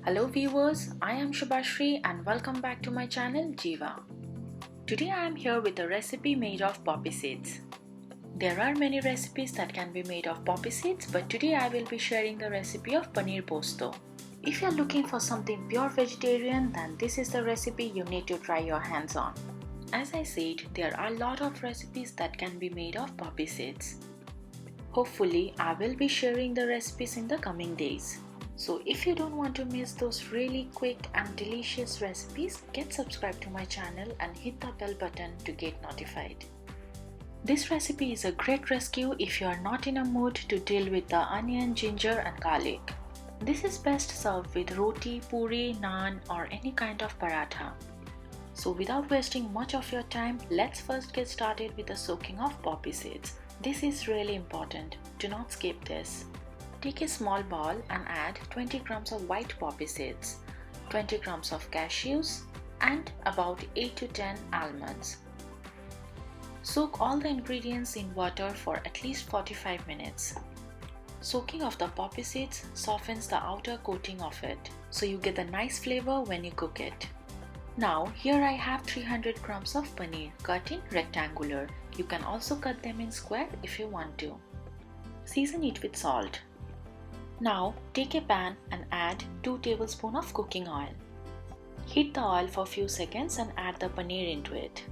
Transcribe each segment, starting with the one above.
Hello viewers, I am Shubhashri and welcome back to my channel Jiva. Today I am here with a recipe made of poppy seeds. There are many recipes that can be made of poppy seeds, but today I will be sharing the recipe of paneer posto. If you are looking for something pure vegetarian, then this is the recipe you need to try your hands on. As I said, there are a lot of recipes that can be made of poppy seeds. Hopefully, I will be sharing the recipes in the coming days. So if you don't want to miss those really quick and delicious recipes, get subscribed to my channel and hit the bell button to get notified. This recipe is a great rescue if you are not in a mood to deal with the onion, ginger and garlic. This is best served with roti, puri, naan or any kind of paratha. So without wasting much of your time, let's first get started with the soaking of poppy seeds. This is really important. Do not skip this. Take a small bowl and add 20 grams of white poppy seeds, 20 grams of cashews and about 8 to 10 almonds. Soak all the ingredients in water for at least 45 minutes. Soaking of the poppy seeds softens the outer coating of it, so you get a nice flavor when you cook it. Now here I have 300 grams of paneer cut in rectangular. You can also cut them in square if you want to. Season it with salt. Now take a pan and add 2 tablespoons of cooking oil. Heat the oil for a few seconds and add the paneer into it.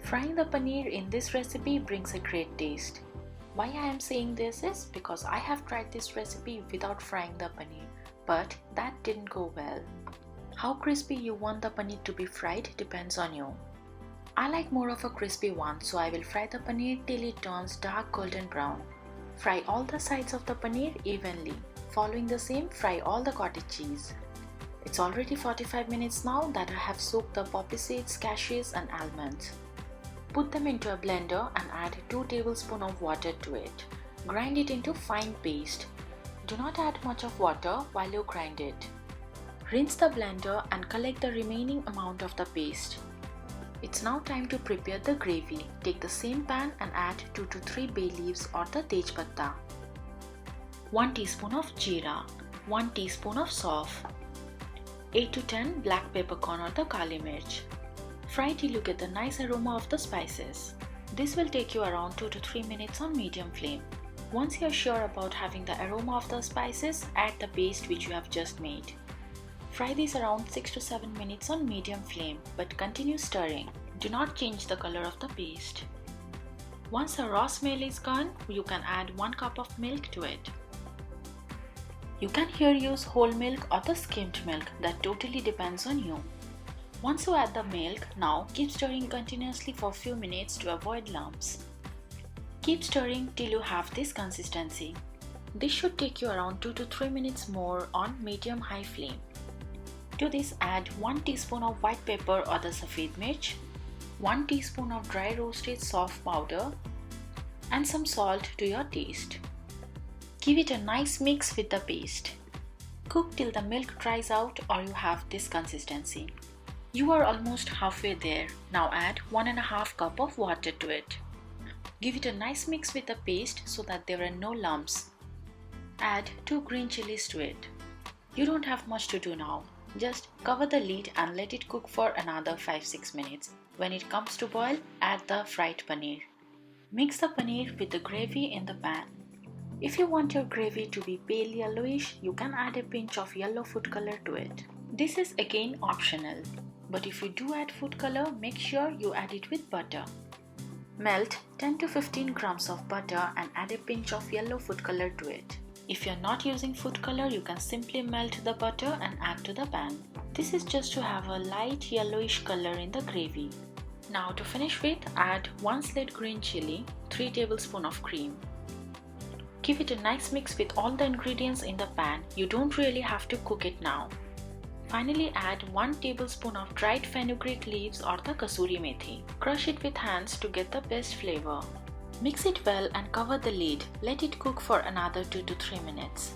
Frying the paneer in this recipe brings a great taste. Why I am saying this is because I have tried this recipe without frying the paneer, but that didn't go well. How crispy you want the paneer to be fried depends on you. I like more of a crispy one, so I will fry the paneer till it turns dark golden brown. Fry all the sides of the paneer evenly. Following the same, fry all the cottage cheese. It's already 45 minutes now that I have soaked the poppy seeds, cashews and almonds. Put them into a blender and add 2 tablespoons of water to it. Grind it into fine paste. Do not add much of water while you grind it. Rinse the blender and collect the remaining amount of the paste. It's now time to prepare the gravy. Take the same pan and add 2 to 3 bay leaves or the tej patta, 1 teaspoon of jeera, 1 teaspoon of sauf, 8 to 10 black peppercorn or the kali mirch. Fry till you get the nice aroma of the spices. This will take you around 2 to 3 minutes on medium flame. Once you are sure about having the aroma of the spices, add the paste which you have just made. Fry these around 6 to 7 minutes on medium flame, but continue stirring. Do not change the color of the paste. Once the raw smell is gone, you can add 1 cup of milk to it. You can here use whole milk or the skimmed milk, that totally depends on you. Once you add the milk, now keep stirring continuously for a few minutes to avoid lumps. Keep stirring till you have this consistency. This should take you around 2 to 3 minutes more on medium-high flame. To this add 1 teaspoon of white pepper or the safed mirch, 1 teaspoon of dry roasted sauf powder and some salt to your taste. Give it a nice mix with the paste. Cook till the milk dries out or you have this consistency. You are almost halfway there. Now add 1.5 cup of water to it. Give it a nice mix with the paste so that there are no lumps. Add 2 green chilies to it. You don't have much to do now. Just cover the lid and let it cook for another 5-6 minutes. When it comes to boil, add the fried paneer. Mix the paneer with the gravy in the pan. If you want your gravy to be pale yellowish, you can add a pinch of yellow food color to it. This is again optional, but if you do add food color, make sure you add it with butter. Melt 10 to 15 grams of butter and add a pinch of yellow food color to it. If you are not using food color, you can simply melt the butter and add to the pan. This is just to have a light yellowish color in the gravy. Now to finish with, add 1 slit green chili, 3 tablespoons of cream. Give it a nice mix with all the ingredients in the pan. You don't really have to cook it now. Finally add 1 tablespoon of dried fenugreek leaves or the kasuri methi. Crush it with hands to get the best flavor. Mix it well and cover the lid. Let it cook for another 2 to 3 minutes.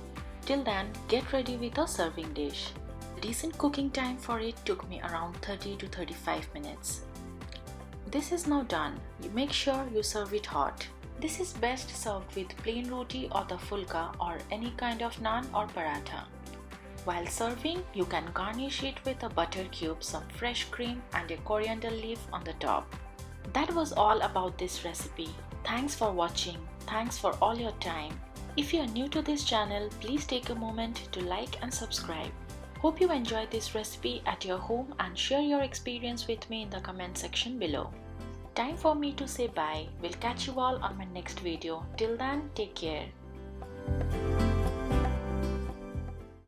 Till then, get ready with a serving dish. The decent cooking time for it took me around 30 to 35 minutes. This is now done. You make sure you serve it hot. This is best served with plain roti or the fulka or any kind of naan or paratha. While serving, you can garnish it with a butter cube, some fresh cream and a coriander leaf on the top. That was all about this recipe. Thanks for watching. Thanks for all your time. If you are new to this channel, please take a moment to like and subscribe. Hope you enjoyed this recipe at your home and share your experience with me in the comment section below. Time for me to say bye. We'll catch you all on my next video. Till then, take care.